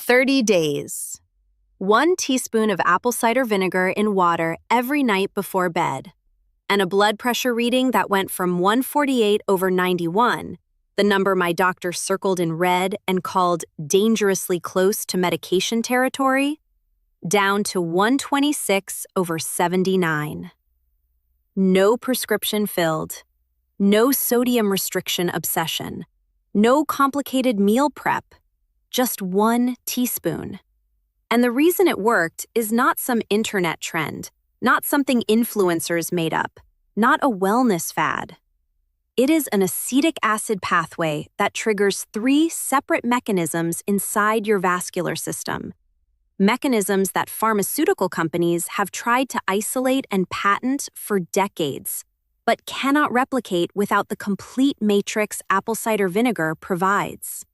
30 days. 1 teaspoon of apple cider vinegar in water every night before bed. And a blood pressure reading that went from 148/91, the number my doctor circled in red and called dangerously close to medication territory, down to 126/79. No prescription filled. No sodium restriction obsession. No complicated meal prep. Just 1 teaspoon. And the reason it worked is not some internet trend, not something influencers made up, not a wellness fad. It is an acetic acid pathway that triggers 3 separate mechanisms inside your vascular system. Mechanisms that pharmaceutical companies have tried to isolate and patent for decades, but cannot replicate without the complete matrix apple cider vinegar provides.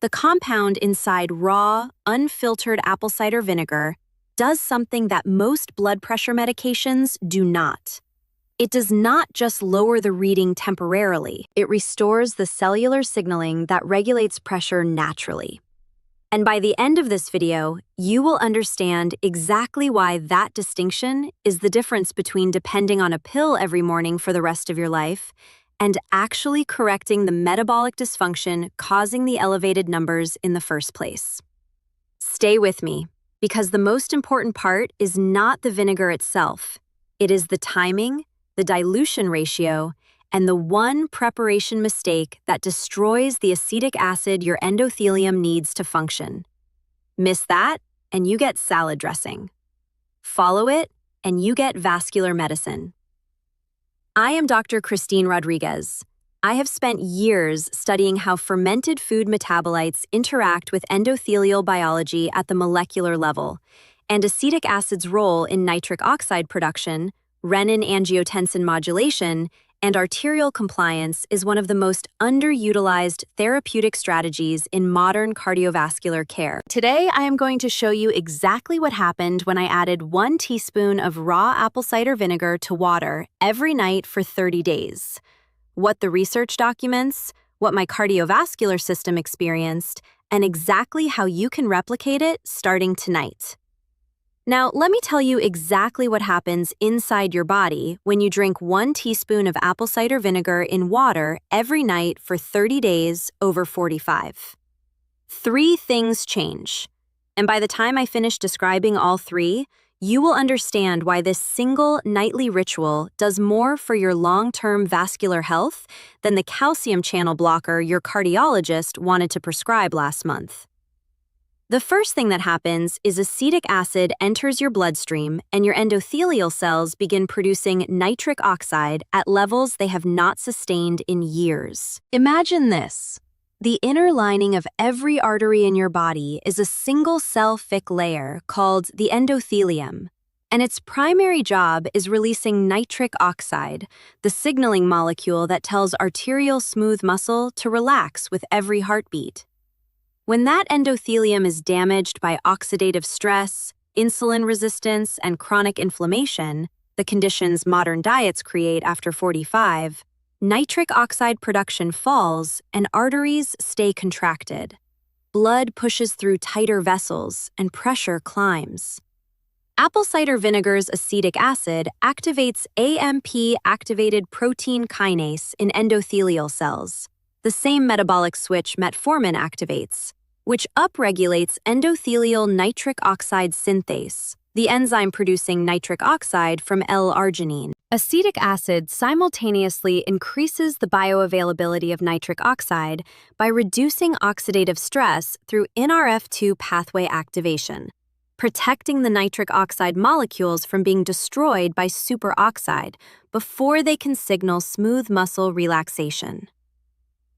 The compound inside raw, unfiltered apple cider vinegar does something that most blood pressure medications do not. It does not just lower the reading temporarily, it restores the cellular signaling that regulates pressure naturally. And by the end of this video, you will understand exactly why that distinction is the difference between depending on a pill every morning for the rest of your life and actually correcting the metabolic dysfunction causing the elevated numbers in the first place. Stay with me, because the most important part is not the vinegar itself. It is the timing, the dilution ratio, and the one preparation mistake that destroys the acetic acid your endothelium needs to function. Miss that, and you get salad dressing. Follow it, and you get vascular medicine. I am Dr. Christine Rodriguez. I have spent years studying how fermented food metabolites interact with endothelial biology at the molecular level, and acetic acid's role in nitric oxide production, renin angiotensin modulation, and arterial compliance is one of the most underutilized therapeutic strategies in modern cardiovascular care. Today, I am going to show you exactly what happened when I added 1 teaspoon of raw apple cider vinegar to water every night for 30 days. What the research documents, what my cardiovascular system experienced, and exactly how you can replicate it starting tonight. Now, let me tell you exactly what happens inside your body when you drink 1 teaspoon of apple cider vinegar in water every night for 30 days over 45. 3 things change. And by the time I finish describing all 3, you will understand why this single nightly ritual does more for your long-term vascular health than the calcium channel blocker your cardiologist wanted to prescribe last month. The first thing that happens is acetic acid enters your bloodstream and your endothelial cells begin producing nitric oxide at levels they have not sustained in years. Imagine this. The inner lining of every artery in your body is a single-cell thick layer called the endothelium, and its primary job is releasing nitric oxide, the signaling molecule that tells arterial smooth muscle to relax with every heartbeat. When that endothelium is damaged by oxidative stress, insulin resistance, and chronic inflammation, the conditions modern diets create after 45, nitric oxide production falls and arteries stay contracted. Blood pushes through tighter vessels and pressure climbs. Apple cider vinegar's acetic acid activates AMP-activated protein kinase in endothelial cells, the same metabolic switch metformin activates, which upregulates endothelial nitric oxide synthase, the enzyme producing nitric oxide from L-arginine. Acetic acid simultaneously increases the bioavailability of nitric oxide by reducing oxidative stress through NRF2 pathway activation, protecting the nitric oxide molecules from being destroyed by superoxide before they can signal smooth muscle relaxation.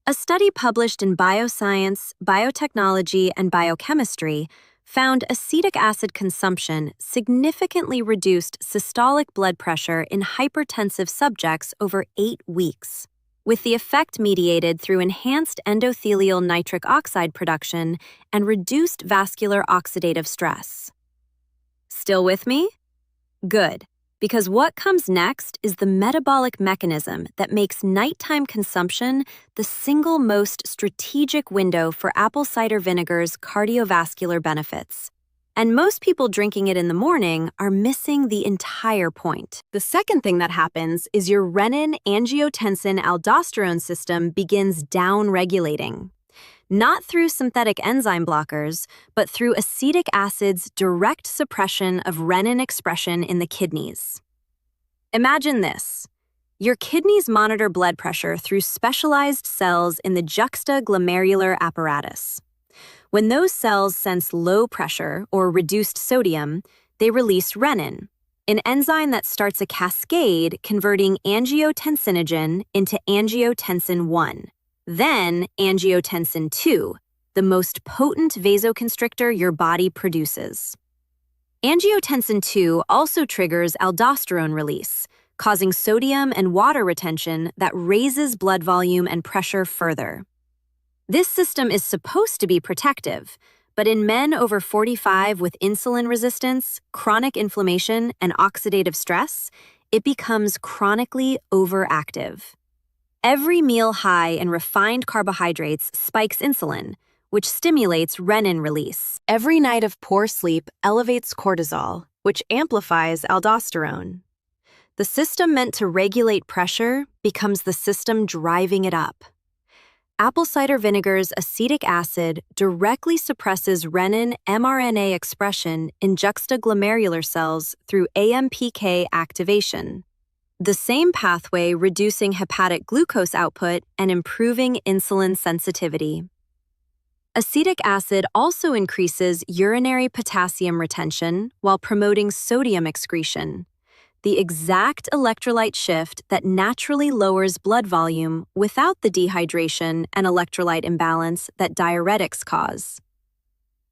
A study published in Bioscience, Biotechnology, and Biochemistry found acetic acid consumption significantly reduced systolic blood pressure in hypertensive subjects over 8 weeks, with the effect mediated through enhanced endothelial nitric oxide production and reduced vascular oxidative stress. Still with me? Good, because what comes next is the metabolic mechanism that makes nighttime consumption the single most strategic window for apple cider vinegar's cardiovascular benefits. And most people drinking it in the morning are missing the entire point. The second thing that happens is your renin-angiotensin-aldosterone system begins down-regulating. Not through synthetic enzyme blockers, but through acetic acid's direct suppression of renin expression in the kidneys. Imagine this. Your kidneys monitor blood pressure through specialized cells in the juxtaglomerular apparatus. When those cells sense low pressure or reduced sodium, they release renin, an enzyme that starts a cascade converting angiotensinogen into angiotensin 1. Then angiotensin 2, the most potent vasoconstrictor your body produces. Angiotensin 2 also triggers aldosterone release, causing sodium and water retention that raises blood volume and pressure further. This system is supposed to be protective, but in men over 45 with insulin resistance, chronic inflammation, and oxidative stress, it becomes chronically overactive. Every meal high in refined carbohydrates spikes insulin, which stimulates renin release. Every night of poor sleep elevates cortisol, which amplifies aldosterone. The system meant to regulate pressure becomes the system driving it up. Apple cider vinegar's acetic acid directly suppresses renin mRNA expression in juxtaglomerular cells through AMPK activation, the same pathway reducing hepatic glucose output and improving insulin sensitivity. Acetic acid also increases urinary potassium retention while promoting sodium excretion, the exact electrolyte shift that naturally lowers blood volume without the dehydration and electrolyte imbalance that diuretics cause.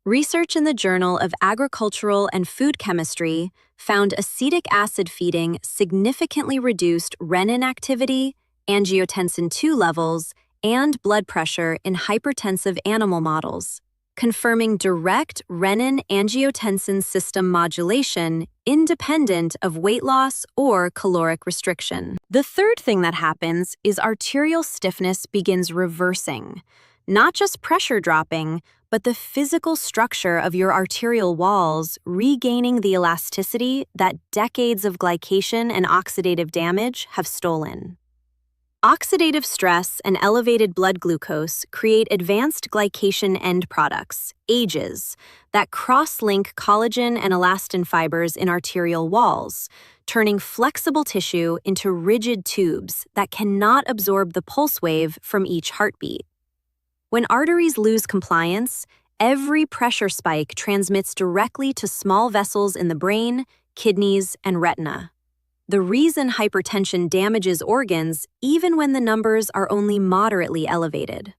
Research in the Journal of Agricultural and Food Chemistry found acetic acid feeding significantly reduced renin activity, angiotensin 2 levels, and blood pressure in hypertensive animal models, confirming direct renin-angiotensin system modulation independent of weight loss or caloric restriction. The third thing that happens is arterial stiffness begins reversing, not just pressure dropping, but the physical structure of your arterial walls regaining the elasticity that decades of glycation and oxidative damage have stolen. Oxidative stress and elevated blood glucose create advanced glycation end products, AGEs, that cross-link collagen and elastin fibers in arterial walls, turning flexible tissue into rigid tubes that cannot absorb the pulse wave from each heartbeat. When arteries lose compliance, every pressure spike transmits directly to small vessels in the brain, kidneys, and retina. The reason hypertension damages organs even when the numbers are only moderately elevated.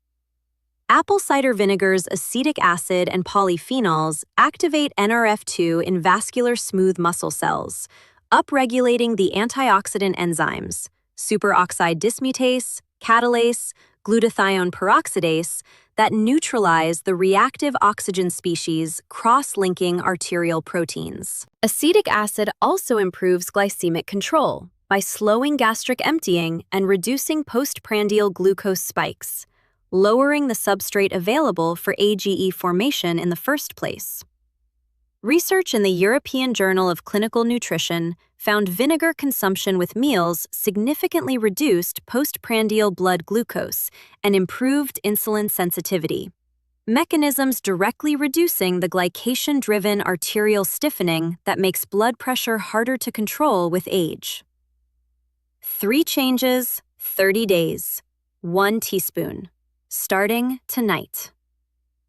Apple cider vinegar's acetic acid and polyphenols activate NRF2 in vascular smooth muscle cells, upregulating the antioxidant enzymes, superoxide dismutase, catalase, glutathione peroxidase, that neutralize the reactive oxygen species cross-linking arterial proteins. Acetic acid also improves glycemic control by slowing gastric emptying and reducing postprandial glucose spikes, lowering the substrate available for AGE formation in the first place. Research in the European Journal of Clinical Nutrition found vinegar consumption with meals significantly reduced postprandial blood glucose and improved insulin sensitivity, mechanisms directly reducing the glycation-driven arterial stiffening that makes blood pressure harder to control with age. 3 changes, 30 days, 1 teaspoon, starting tonight.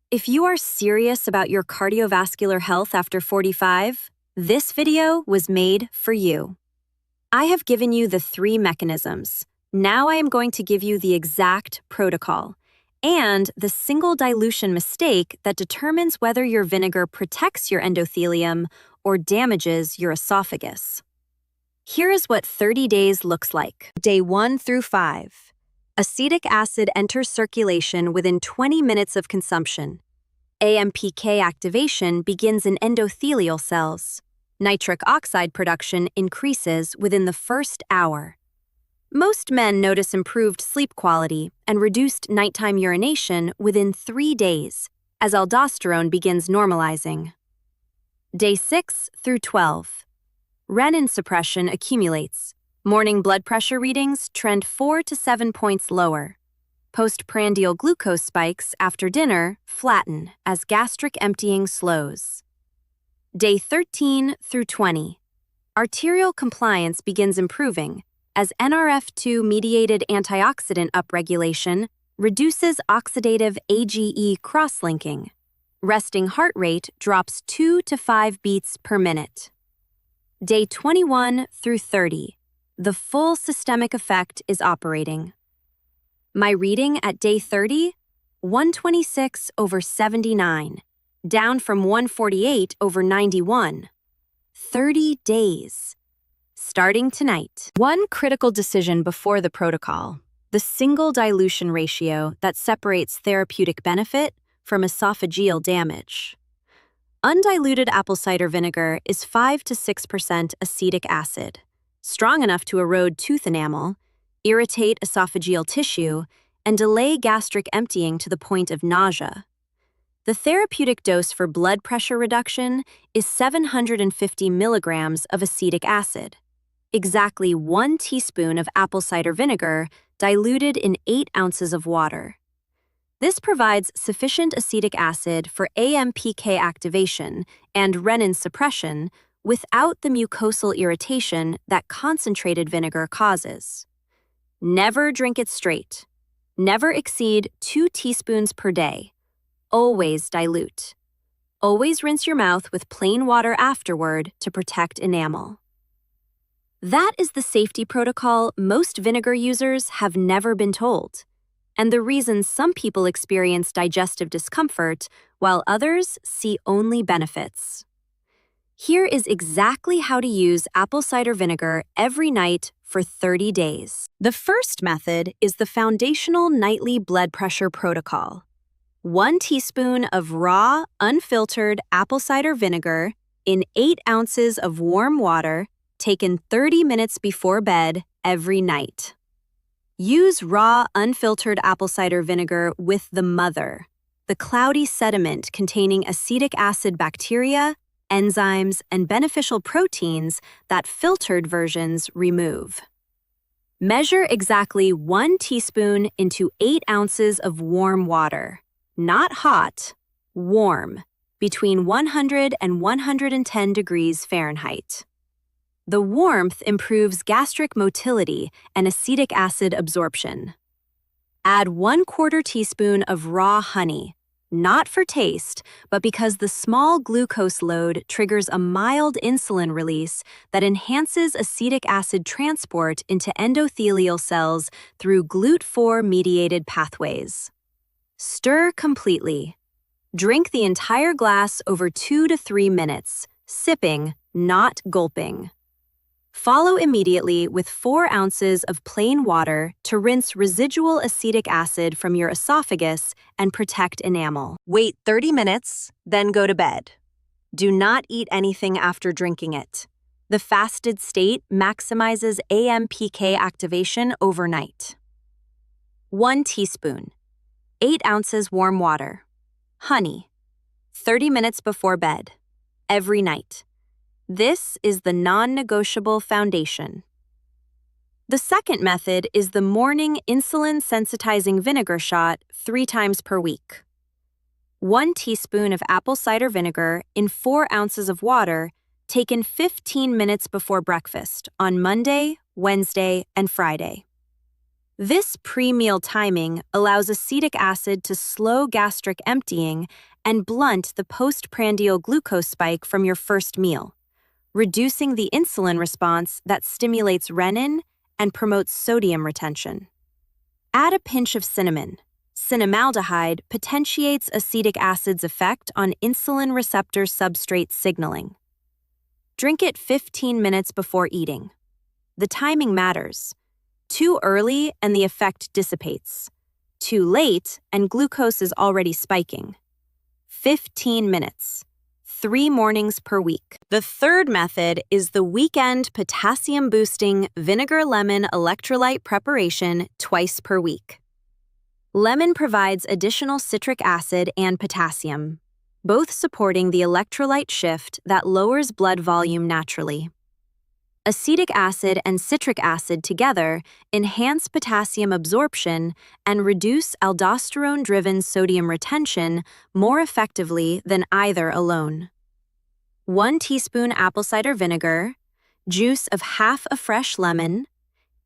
If you are serious about your cardiovascular health after 45, this video was made for you. I have given you the 3 mechanisms. Now I am going to give you the exact protocol and the single dilution mistake that determines whether your vinegar protects your endothelium or damages your esophagus. Here is what 30 days looks like. Day 1 through 5. Acetic acid enters circulation within 20 minutes of consumption. AMPK activation begins in endothelial cells. Nitric oxide production increases within the first hour. Most men notice improved sleep quality and reduced nighttime urination within 3 days, as aldosterone begins normalizing. Day 6 through 12. Renin suppression accumulates. Morning blood pressure readings trend 4 to 7 points lower. Postprandial glucose spikes after dinner flatten as gastric emptying slows. Day 13 through 20. Arterial compliance begins improving as NRF2-mediated antioxidant upregulation reduces oxidative AGE cross-linking. Resting heart rate drops 2 to 5 beats per minute. Day 21 through 30. The full systemic effect is operating. My reading at day 30? 126/79, down from 148/91. 30 days. Starting tonight. One critical decision before the protocol: the single dilution ratio that separates therapeutic benefit from esophageal damage. Undiluted apple cider vinegar is 5 to 6% acetic acid, strong enough to erode tooth enamel, irritate esophageal tissue, and delay gastric emptying to the point of nausea. The therapeutic dose for blood pressure reduction is 750 milligrams of acetic acid, exactly 1 teaspoon of apple cider vinegar diluted in 8 ounces of water. This provides sufficient acetic acid for AMPK activation and renin suppression without the mucosal irritation that concentrated vinegar causes. Never drink it straight. Never exceed 2 teaspoons per day. Always dilute. Always rinse your mouth with plain water afterward to protect enamel. That is the safety protocol most vinegar users have never been told, and the reason some people experience digestive discomfort while others see only benefits. Here is exactly how to use apple cider vinegar every night for 30 days. The first method is the foundational nightly blood pressure protocol. 1 teaspoon of raw, unfiltered apple cider vinegar in 8 ounces of warm water, taken 30 minutes before bed every night. Use raw, unfiltered apple cider vinegar with the mother, the cloudy sediment containing acetic acid bacteria, enzymes, and beneficial proteins that filtered versions remove. Measure exactly 1 teaspoon into 8 ounces of warm water, not hot, warm, between 100 and 110 degrees Fahrenheit. The warmth improves gastric motility and acetic acid absorption. Add 1/4 teaspoon of raw honey, not for taste, but because the small glucose load triggers a mild insulin release that enhances acetic acid transport into endothelial cells through GLUT4-mediated pathways. Stir completely. Drink the entire glass over 2 to 3 minutes, sipping, not gulping. Follow immediately with 4 ounces of plain water to rinse residual acetic acid from your esophagus and protect enamel. Wait 30 minutes, then go to bed. Do not eat anything after drinking it. The fasted state maximizes AMPK activation overnight. 1 teaspoon. 8 ounces warm water. Honey. 30 minutes before bed. Every night. This is the non-negotiable foundation. The second method is the morning insulin-sensitizing vinegar shot 3 times per week. 1 teaspoon of apple cider vinegar in 4 ounces of water, taken 15 minutes before breakfast on Monday, Wednesday, and Friday. This pre-meal timing allows acetic acid to slow gastric emptying and blunt the postprandial glucose spike from your first meal, reducing the insulin response that stimulates renin and promotes sodium retention. Add a pinch of cinnamon. Cinnamaldehyde potentiates acetic acid's effect on insulin receptor substrate signaling. Drink it 15 minutes before eating. The timing matters. Too early and the effect dissipates. Too late and glucose is already spiking. 15 minutes. 3 mornings per week. The third method is the weekend potassium-boosting vinegar lemon electrolyte preparation twice per week. Lemon provides additional citric acid and potassium, both supporting the electrolyte shift that lowers blood volume naturally. Acetic acid and citric acid together enhance potassium absorption and reduce aldosterone-driven sodium retention more effectively than either alone. 1 teaspoon apple cider vinegar, juice of half a fresh lemon,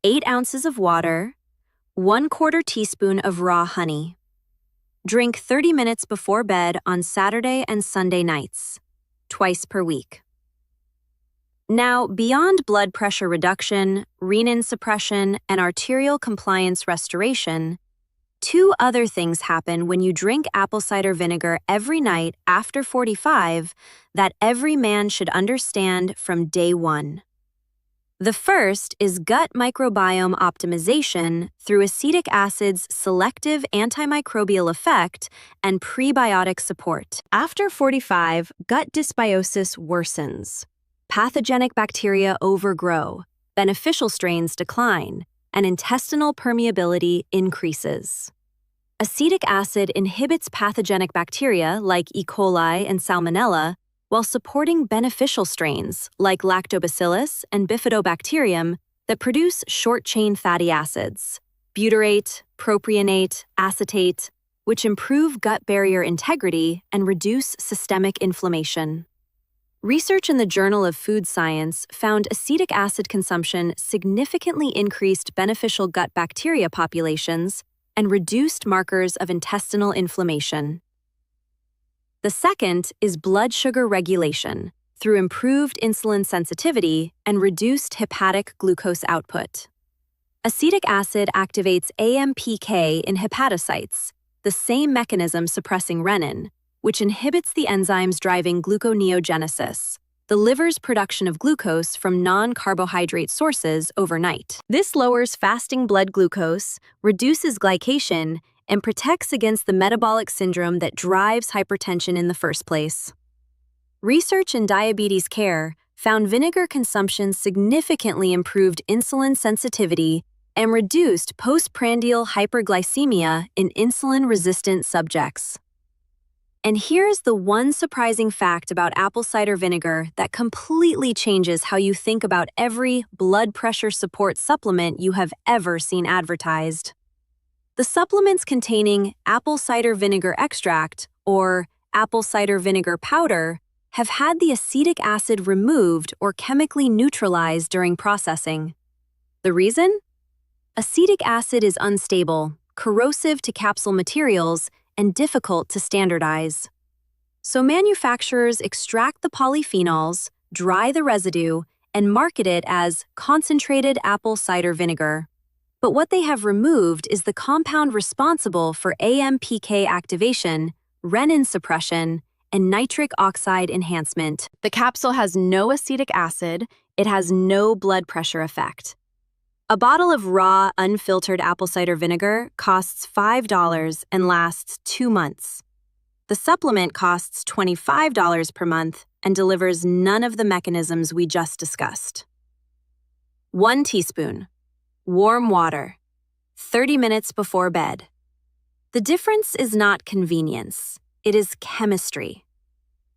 8 ounces of water, 1/4 teaspoon of raw honey. Drink 30 minutes before bed on Saturday and Sunday nights, twice per week. Now, beyond blood pressure reduction, renin suppression, and arterial compliance restoration, 2 other things happen when you drink apple cider vinegar every night after 45 that every man should understand from day 1. The first is gut microbiome optimization through acetic acid's selective antimicrobial effect and prebiotic support. After 45, gut dysbiosis worsens. Pathogenic bacteria overgrow, beneficial strains decline, and intestinal permeability increases. Acetic acid inhibits pathogenic bacteria like E. coli and Salmonella while supporting beneficial strains like Lactobacillus and Bifidobacterium that produce short-chain fatty acids, butyrate, propionate, acetate, which improve gut barrier integrity and reduce systemic inflammation. Research in the Journal of Food Science found acetic acid consumption significantly increased beneficial gut bacteria populations and reduced markers of intestinal inflammation. The second is blood sugar regulation through improved insulin sensitivity and reduced hepatic glucose output. Acetic acid activates AMPK in hepatocytes, the same mechanism suppressing renin, which inhibits the enzymes driving gluconeogenesis, the liver's production of glucose from non-carbohydrate sources overnight. This lowers fasting blood glucose, reduces glycation, and protects against the metabolic syndrome that drives hypertension in the first place. Research in diabetes care found vinegar consumption significantly improved insulin sensitivity and reduced postprandial hyperglycemia in insulin-resistant subjects. And here's the one surprising fact about apple cider vinegar that completely changes how you think about every blood pressure support supplement you have ever seen advertised. The supplements containing apple cider vinegar extract or apple cider vinegar powder have had the acetic acid removed or chemically neutralized during processing. The reason? Acetic acid is unstable, corrosive to capsule materials, and difficult to standardize. So manufacturers extract the polyphenols, dry the residue, and market it as concentrated apple cider vinegar. But what they have removed is the compound responsible for AMPK activation, renin suppression, and nitric oxide enhancement. The capsule has no acetic acid, it has no blood pressure effect. A bottle of raw, unfiltered apple cider vinegar costs $5 and lasts 2 months. The supplement costs $25 per month and delivers none of the mechanisms we just discussed. 1 teaspoon. Warm water. 30 minutes before bed. The difference is not convenience, it is chemistry.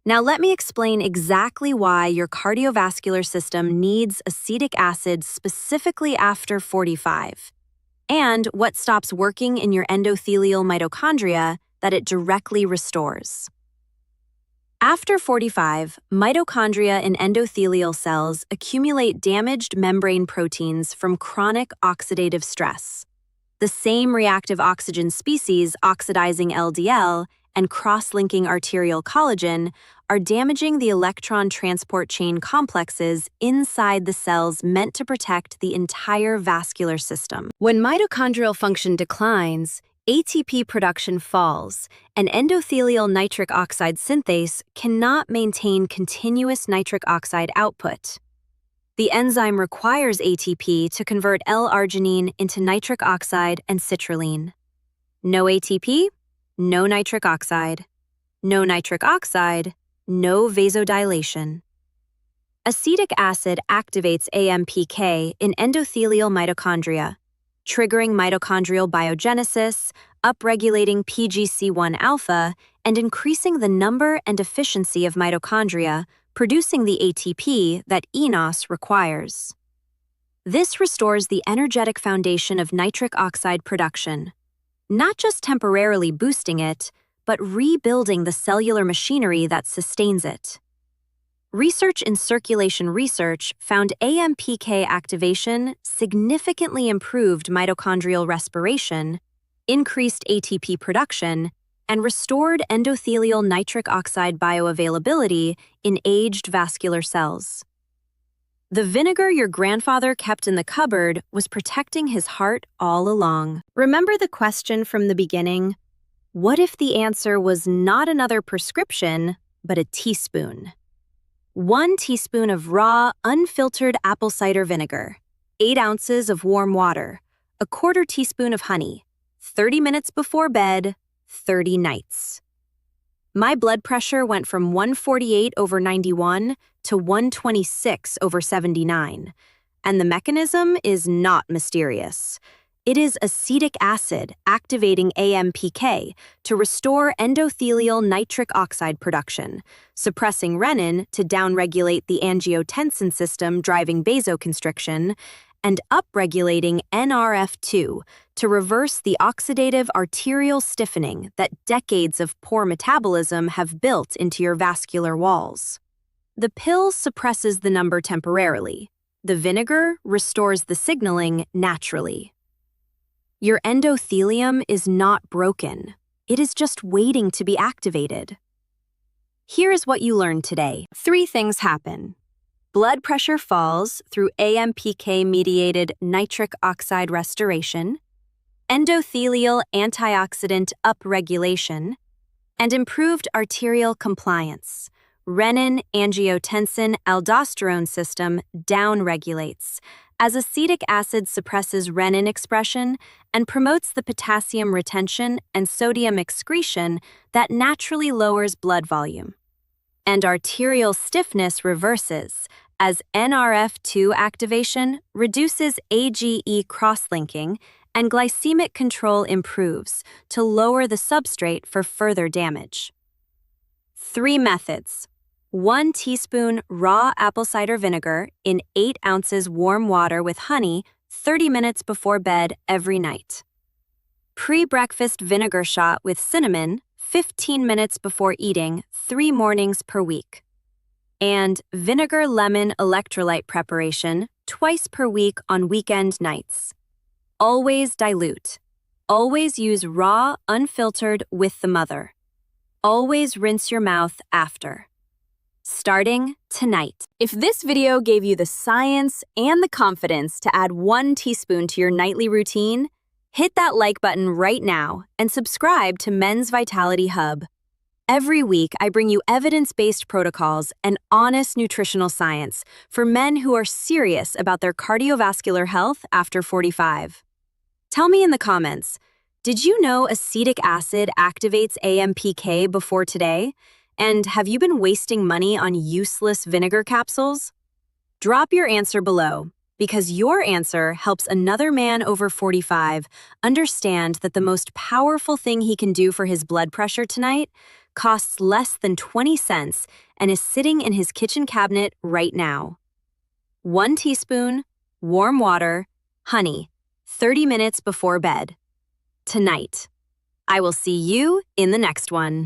Now let me explain exactly why your cardiovascular system needs acetic acid specifically after 45, and what stops working in your endothelial mitochondria that it directly restores. After 45, mitochondria in endothelial cells accumulate damaged membrane proteins from chronic oxidative stress. The same reactive oxygen species oxidizing LDL and cross-linking arterial collagen are damaging the electron transport chain complexes inside the cells meant to protect the entire vascular system. When mitochondrial function declines, ATP production falls, and endothelial nitric oxide synthase cannot maintain continuous nitric oxide output. The enzyme requires ATP to convert L-arginine into nitric oxide and citrulline. No ATP, no nitric oxide. No nitric oxide, no vasodilation. Acetic acid activates AMPK in endothelial mitochondria, triggering mitochondrial biogenesis, upregulating PGC1 alpha, and increasing the number and efficiency of mitochondria, producing the ATP that enos requires. This restores the energetic foundation of nitric oxide production, not just temporarily boosting it, but rebuilding the cellular machinery that sustains it. Research in circulation research found AMPK activation significantly improved mitochondrial respiration, increased ATP production, and restored endothelial nitric oxide bioavailability in aged vascular cells. The vinegar your grandfather kept in the cupboard was protecting his heart all along. Remember the question from the beginning? What if the answer was not another prescription, but a teaspoon? 1 teaspoon of raw, unfiltered apple cider vinegar, 8 ounces of warm water, 1/4 teaspoon of honey, 30 minutes before bed, 30 nights. My blood pressure went from 148/91 to 126/79, and the mechanism is not mysterious. It is acetic acid activating AMPK to restore endothelial nitric oxide production, suppressing renin to downregulate the angiotensin system driving vasoconstriction, and upregulating NRF2 to reverse the oxidative arterial stiffening that decades of poor metabolism have built into your vascular walls. The pill suppresses the number temporarily. The vinegar restores the signaling naturally. Your endothelium is not broken. It is just waiting to be activated. Here is what you learned today. 3 things happen. Blood pressure falls through AMPK-mediated nitric oxide restoration, endothelial antioxidant upregulation, and improved arterial compliance. Renin, angiotensin, aldosterone system downregulates, as acetic acid suppresses renin expression and promotes the potassium retention and sodium excretion that naturally lowers blood volume. And arterial stiffness reverses, as NRF2 activation reduces AGE cross-linking and glycemic control improves to lower the substrate for further damage. 3 methods. 1 teaspoon raw apple cider vinegar in 8 ounces warm water with honey 30 minutes before bed every night. Pre-breakfast vinegar shot with cinnamon 15 minutes before eating 3 mornings per week. And vinegar lemon electrolyte preparation twice per week on weekend nights. Always dilute. Always use raw, unfiltered with the mother. Always rinse your mouth after. Starting tonight. If this video gave you the science and the confidence to add 1 teaspoon to your nightly routine, hit that like button right now and subscribe to Men's Vitality Hub. Every week, I bring you evidence-based protocols and honest nutritional science for men who are serious about their cardiovascular health after 45. Tell me in the comments, did you know acetic acid activates AMPK before today? And have you been wasting money on useless vinegar capsules? Drop your answer below, because your answer helps another man over 45 understand that the most powerful thing he can do for his blood pressure tonight costs less than 20 cents and is sitting in his kitchen cabinet right now. 1 teaspoon, warm water, honey, 30 minutes before bed. Tonight. I will see you in the next one.